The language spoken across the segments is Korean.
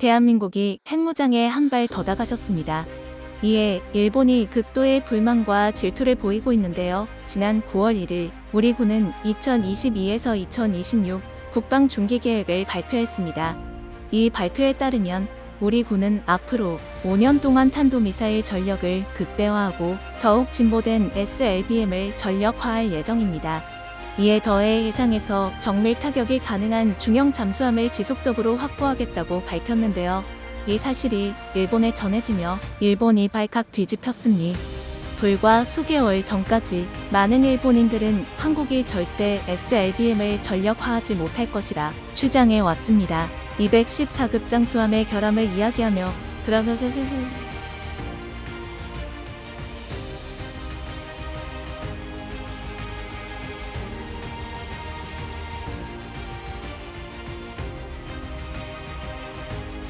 대한민국이 핵무장에 한 발 더 다가섰습니다. 이에 일본이 극도의 불만과 질투를 보이고 있는데요. 지난 9월 1일 우리 군은 2022에서 2026 국방 중기 계획을 발표했습니다. 이 발표에 따르면 우리 군은 앞으로 5년 동안 탄도미사일 전력을 극대화하고 더욱 진보된 SLBM을 전력화할 예정입니다. 이에 더해 해상에서 정밀 타격이 가능한 중형 잠수함을 지속적으로 확보하겠다고 밝혔는데요. 이 사실이 일본에 전해지며 일본이 발칵 뒤집혔습니다. 불과 수개월 전까지 많은 일본인들은 한국이 절대 SLBM을 전력화하지 못할 것이라 주장해 왔습니다. 214급 잠수함의 결함을 이야기하며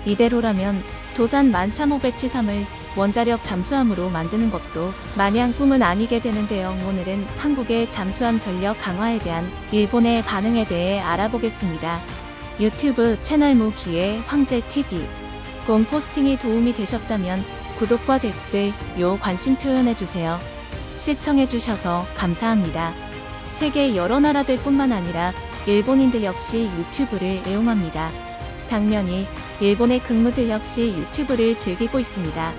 이대로라면 도산 만참호 배치 3을 원자력 잠수함으로 만드는 것도 마냥 꿈은 아니게 되는데요. 오늘은 한국의 잠수함 전력 강화에 대한 일본의 반응에 대해 알아보겠습니다. 유튜브 채널 무기의 황제TV 공 포스팅이 도움이 되셨다면 구독과 댓글, 관심 표현해주세요. 시청해주셔서 감사합니다. 세계 여러 나라들 뿐만 아니라 일본인들 역시 유튜브를 애용합니다. 당연히 일본의 근무들 역시 유튜브를 즐기고 있습니다.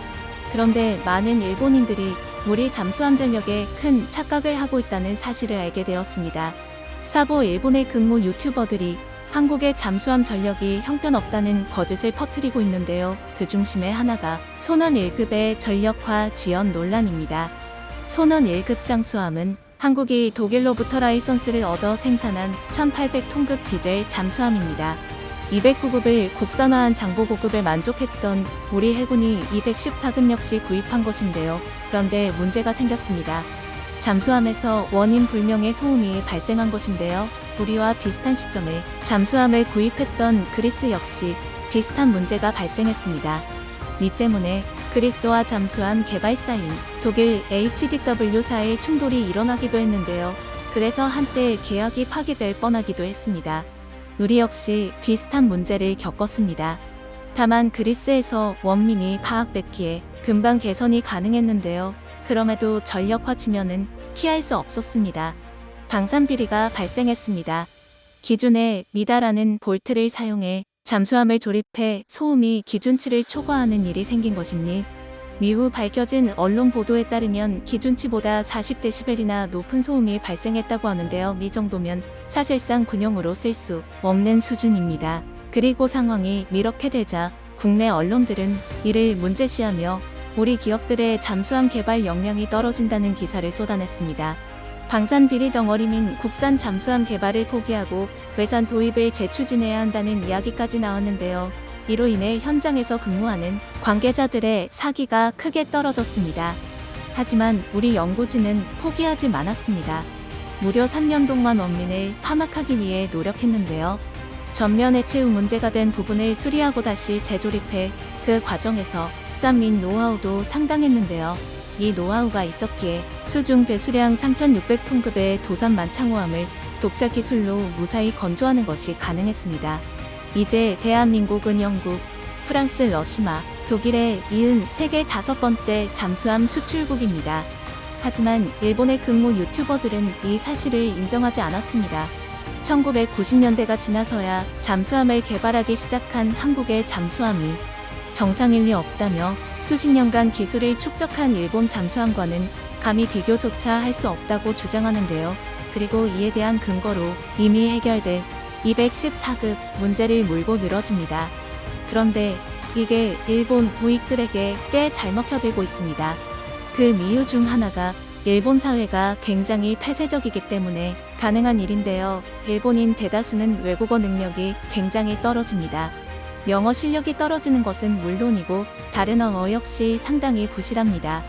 그런데 많은 일본인들이 우리 잠수함 전력에 큰 착각을 하고 있다는 사실을 알게 되었습니다. 사보 일본의 근무 유튜버들이 한국의 잠수함 전력이 형편없다는 거짓을 퍼뜨리고 있는데요. 그 중심에 하나가 소년 1급의 전력화 지연 논란입니다. 소년 1급 잠수함은 한국이 독일로부터 라이선스를 얻어 생산한 1800톤급 디젤 잠수함입니다. 209급을 국산화한 장보고급에 만족했던 우리 해군이 214급 역시 구입한 것인데요. 그런데 문제가 생겼습니다. 잠수함에서 원인 불명의 소음이 발생한 것인데요. 우리와 비슷한 시점에 잠수함을 구입했던 그리스 역시 비슷한 문제가 발생했습니다. 이 때문에 그리스와 잠수함 개발사인 독일 HDW사의 충돌이 일어나기도 했는데요. 그래서 한때 계약이 파기될 뻔하기도 했습니다. 우리 역시 비슷한 문제를 겪었습니다. 다만 그리스에서 원민이 파악됐기에 금방 개선이 가능했는데요. 그럼에도 전력화 측면은 피할 수 없었습니다. 방산 비리가 발생했습니다. 기준에 미달하는 볼트를 사용해 잠수함을 조립해 소음이 기준치를 초과하는 일이 생긴 것입니다. 이후 밝혀진 언론 보도에 따르면 기준치보다 40dB이나 높은 소음이 발생했다고 하는데요. 이 정도면 사실상 군용으로 쓸 수 없는 수준입니다. 그리고 상황이 이렇게 되자 국내 언론들은 이를 문제시하며 우리 기업들의 잠수함 개발 역량이 떨어진다는 기사를 쏟아냈습니다. 방산 비리 덩어리 민 국산 잠수함 개발을 포기하고 외산 도입을 재추진해야 한다는 이야기까지 나왔는데요. 이로 인해 현장에서 근무하는 관계자들의 사기가 크게 떨어졌습니다. 하지만 우리 연구진은 포기하지 않았습니다. 무려 3년 동안 원민을 파악하기 위해 노력했는데요. 전면 해체 후 문제가 된 부분을 수리하고 다시 재조립해 그 과정에서 쌓인 노하우도 상당했는데요. 이 노하우가 있었기에 수중 배수량 3600톤급의 도산 만창호함을 독자 기술로 무사히 건조하는 것이 가능했습니다. 이제 대한민국은 영국, 프랑스, 러시아, 독일에 이은 세계 5번째 잠수함 수출국입니다. 하지만 일본의 근무 유튜버들은 이 사실을 인정하지 않았습니다. 1990년대가 지나서야 잠수함을 개발하기 시작한 한국의 잠수함이 정상일 리 없다며 수십 년간 기술을 축적한 일본 잠수함과는 감히 비교조차 할 수 없다고 주장하는데요. 그리고 이에 대한 근거로 이미 해결된 214급 문제를 물고 늘어집니다. 그런데 이게 일본 우익들에게 꽤 잘 먹혀들고 있습니다. 그 이유 중 하나가 일본 사회가 굉장히 폐쇄적이기 때문에 가능한 일인데요. 일본인 대다수는 외국어 능력이 굉장히 떨어집니다. 영어 실력이 떨어지는 것은 물론이고 다른 언어 역시 상당히 부실합니다.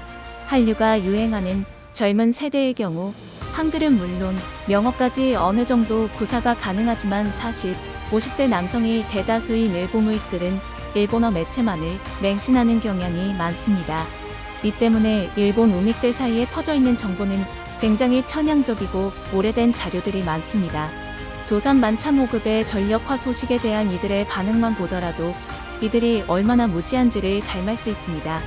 한류가 유행하는 젊은 세대의 경우 한글은 물론 영어까지 어느 정도 구사가 가능하지만 40, 50대 남성이 대다수인 일본 우익들은 일본어 매체만을 맹신하는 경향이 많습니다. 이 때문에 일본 우믹들 사이에 퍼져 있는 정보는 굉장히 편향적이고 오래된 자료들이 많습니다. 도산 만참호급의 전력화 소식에 대한 이들의 반응만 보더라도 이들이 얼마나 무지한지를 잘 말 수 있습니다.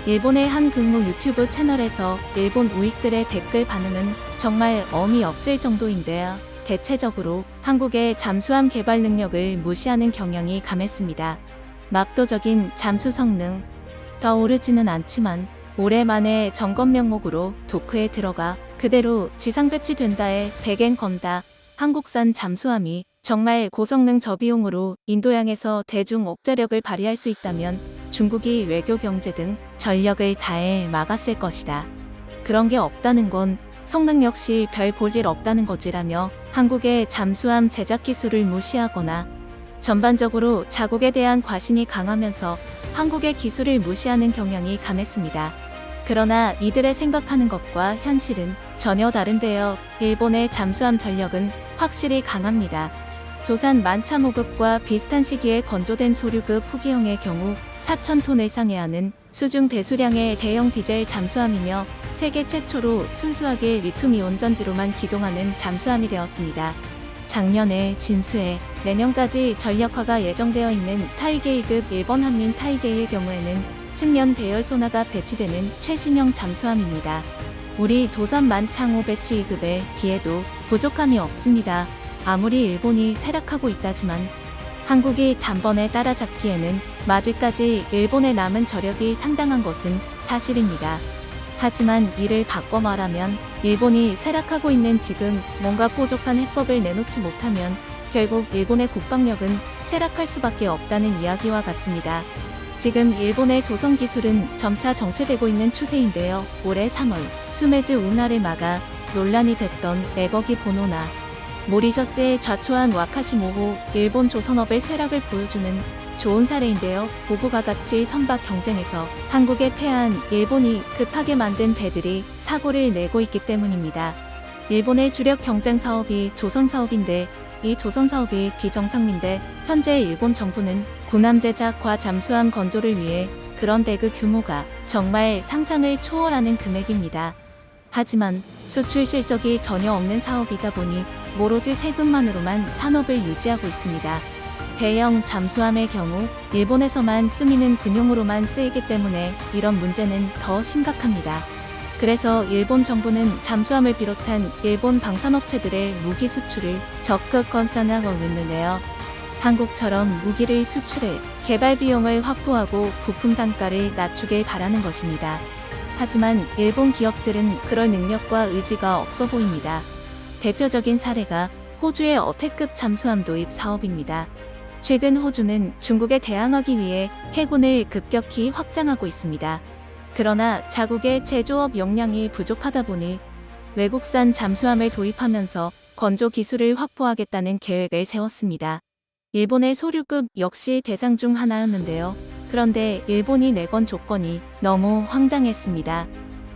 일본의 한 극무 유튜브 채널에서 일본 우익들의 댓글 반응은 정말 어미 없을 정도인데요. 대체적으로 한국의 잠수함 개발 능력을 무시하는 경향이 강했습니다. 압도적인 잠수 성능, 더 오르지는 않지만 오랜만에 점검 명목으로 도크에 들어가 그대로 지상 배치된다에 백엔 건다. 한국산 잠수함이 정말 고성능 저비용으로 인도양에서 대중 억제력을 발휘할 수 있다면 중국이 외교 경제 등 전력을 다해 막았을 것이다. 그런 게 없다는 건 성능 역시 별 볼 일 없다는 거지라며 한국의 잠수함 제작 기술을 무시하거나 전반적으로 자국에 대한 과신이 강하면서 한국의 기술을 무시하는 경향이 강했습니다. 그러나 이들의 생각하는 것과 현실은 전혀 다른데요. 일본의 잠수함 전력은 확실히 강합니다. 도산 만차 5급과 비슷한 시기에 건조된 소류급 후기형의 경우 4,000톤을 상회하는 수중 대수량의 대형 디젤 잠수함이며 세계 최초로 순수하게 리튬이온 전지로만 기동하는 잠수함이 되었습니다. 작년에 진수해 내년까지 전력화가 예정되어 있는 타이게이급 일본 한민 타이게이의 경우에는 측면 대열 소나가 배치되는 최신형 잠수함입니다. 우리 도산 만창호 배치 2급에 비해도 부족함이 없습니다. 아무리 일본이 쇠락하고 있다지만 한국이 단번에 따라잡기에는 아직까지 일본에 남은 저력이 상당한 것은 사실입니다. 하지만 이를 바꿔 말하면 일본이 쇠락하고 있는 지금 뭔가 부족한 해법을 내놓지 못하면 결국 일본의 국방력은 쇠락할 수밖에 없다는 이야기와 같습니다. 지금 일본의 조선 기술은 점차 정체되고 있는 추세인데요. 올해 3월 수메즈 운하를 막아 논란이 됐던 에버기 보노나 모리셔스의 좌초한 와카시모호 일본 조선업의 쇠락을 보여주는 좋은 사례인데요. 보고가 같이 선박 경쟁에서 한국에 패한 일본이 급하게 만든 배들이 사고를 내고 있기 때문입니다. 일본의 주력 경쟁 사업이 조선 사업인데 이 조선 사업이 비정상인데 현재 일본 정부는 군함 제작과 잠수함 건조를 위해 그런 대그 규모가 정말 상상을 초월하는 금액입니다. 하지만 수출 실적이 전혀 없는 사업이다 보니 오로지 세금만으로만 산업을 유지하고 있습니다. 대형 잠수함의 경우 일본에서만 쓰이는 군용으로만 쓰이기 때문에 이런 문제는 더 심각합니다. 그래서 일본 정부는 잠수함을 비롯한 일본 방산업체들의 무기 수출을 적극 권장하고 있는데요. 한국처럼 무기를 수출해 개발 비용을 확보하고 부품 단가를 낮추길 바라는 것입니다. 하지만 일본 기업들은 그럴 능력과 의지가 없어 보입니다. 대표적인 사례가 호주의 어택급 잠수함 도입 사업입니다. 최근 호주는 중국에 대항하기 위해 해군을 급격히 확장하고 있습니다. 그러나 자국의 제조업 역량이 부족하다 보니 외국산 잠수함을 도입하면서 건조 기술을 확보하겠다는 계획을 세웠습니다. 일본의 소류급 역시 대상 중 하나였는데요. 그런데 일본이 내건 조건이 너무 황당했습니다.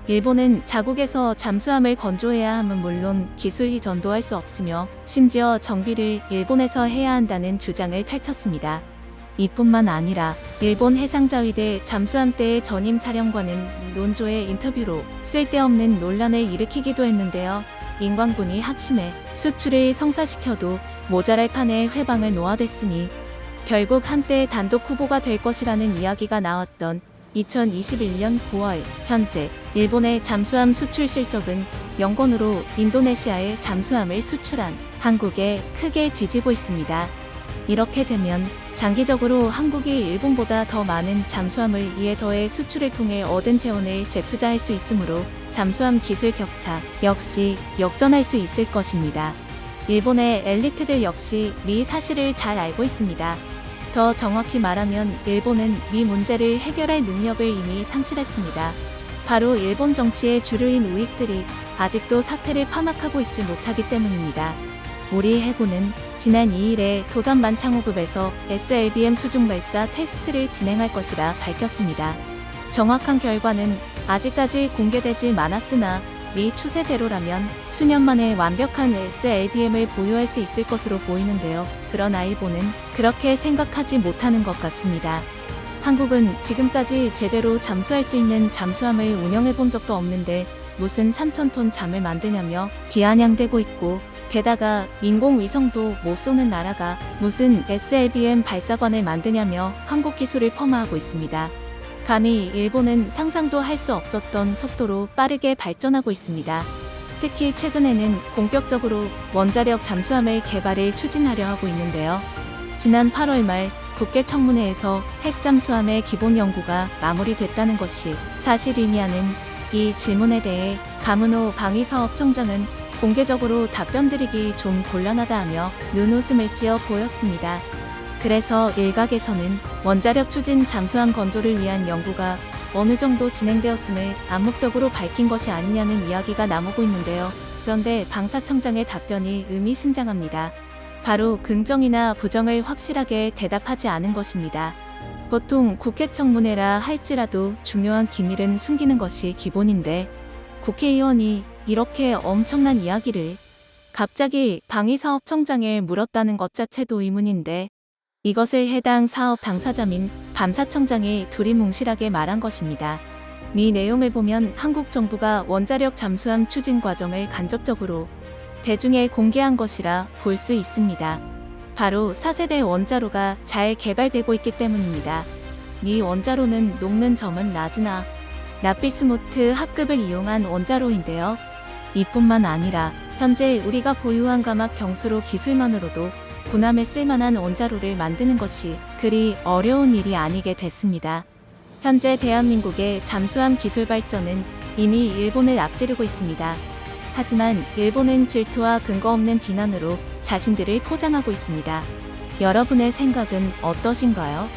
일본은 자국에서 잠수함을 건조해야 함은 물론 기술이 전도할 수 없으며 심지어 정비를 일본에서 해야 한다는 주장을 펼쳤습니다. 이뿐만 아니라 일본 해상자위대 잠수함대의 전임 사령관은 논조의 인터뷰로 쓸데없는 논란을 일으키기도 했는데요. 인광군이 합심해 수출을 성사시켜도 모자랄 판에 회방을 놓아댔으니 결국 한때 단독 후보가 될 것이라는 이야기가 나왔던 2021년 9월 현재 일본의 잠수함 수출 실적은 영건으로 인도네시아에 잠수함을 수출한 한국에 크게 뒤지고 있습니다. 이렇게 되면 장기적으로 한국이 일본보다 더 많은 잠수함을 이에 더해 수출을 통해 얻은 재원을 재투자할 수 있으므로 잠수함 기술 격차 역시 역전할 수 있을 것입니다. 일본의 엘리트들 역시 미 사실을 잘 알고 있습니다. 더 정확히 말하면 일본은 미 문제를 해결할 능력을 이미 상실했습니다. 바로 일본 정치의 주류인 우익들이 아직도 사태를 파악하고 있지 못하기 때문입니다. 우리 해군은 지난 2일에 도산 만창호급에서 SLBM 수중 발사 테스트를 진행할 것이라 밝혔습니다. 정확한 결과는 아직까지 공개되지 않았으나 미 추세대로라면 수년 만에 완벽한 SLBM을 보유할 수 있을 것으로 보이는데요. 그러나 일본은 그렇게 생각하지 못하는 것 같습니다. 한국은 지금까지 제대로 잠수할 수 있는 잠수함을 운영해 본 적도 없는데 무슨 3,000톤 잠을 만드냐며 비아냥대고 있고, 게다가 인공위성도 못 쏘는 나라가 무슨 SLBM 발사관을 만드냐며 한국 기술을 폄하하고 있습니다. 감히 일본은 상상도 할 수 없었던 속도로 빠르게 발전하고 있습니다. 특히 최근에는 본격적으로 원자력 잠수함을 개발을 추진하려 하고 있는데요. 지난 8월 말 국회 청문회에서 핵 잠수함의 기본 연구가 마무리됐다는 것이 사실이냐는 이 질문에 대해 가문호 방위사업청장은 공개적으로 답변드리기 좀 곤란하다하며 눈웃음을 지어 보였습니다. 그래서 일각에서는 원자력 추진 잠수함 건조를 위한 연구가 어느 정도 진행되었음을 암묵적으로 밝힌 것이 아니냐는 이야기가 나오고 있는데요. 그런데 방사청장의 답변이 의미심장합니다. 바로 긍정이나 부정을 확실하게 대답하지 않은 것입니다. 보통 국회 청문회라 할지라도 중요한 기밀은 숨기는 것이 기본인데, 국회의원이 이렇게 엄청난 이야기를 갑자기 방위사업청장에 물었다는 것 자체도 의문인데, 이것을 해당 사업 당사자인 감사청장이 두리뭉실하게 말한 것입니다. 이 내용을 보면 한국 정부가 원자력 잠수함 추진 과정을 간접적으로 대중에 공개한 것이라 볼 수 있습니다. 바로 4세대 원자로가 잘 개발되고 있기 때문입니다. 이 원자로는 녹는 점은 낮으나 나피스무트 합급을 이용한 원자로인데요. 이뿐만 아니라 현재 우리가 보유한 감압 경수로 기술만으로도 군함에 쓸만한 원자로를 만드는 것이 그리 어려운 일이 아니게 됐습니다. 현재 대한민국의 잠수함 기술 발전은 이미 일본을 앞지르고 있습니다. 하지만 일본은 질투와 근거 없는 비난으로 자신들을 포장하고 있습니다. 여러분의 생각은 어떠신가요?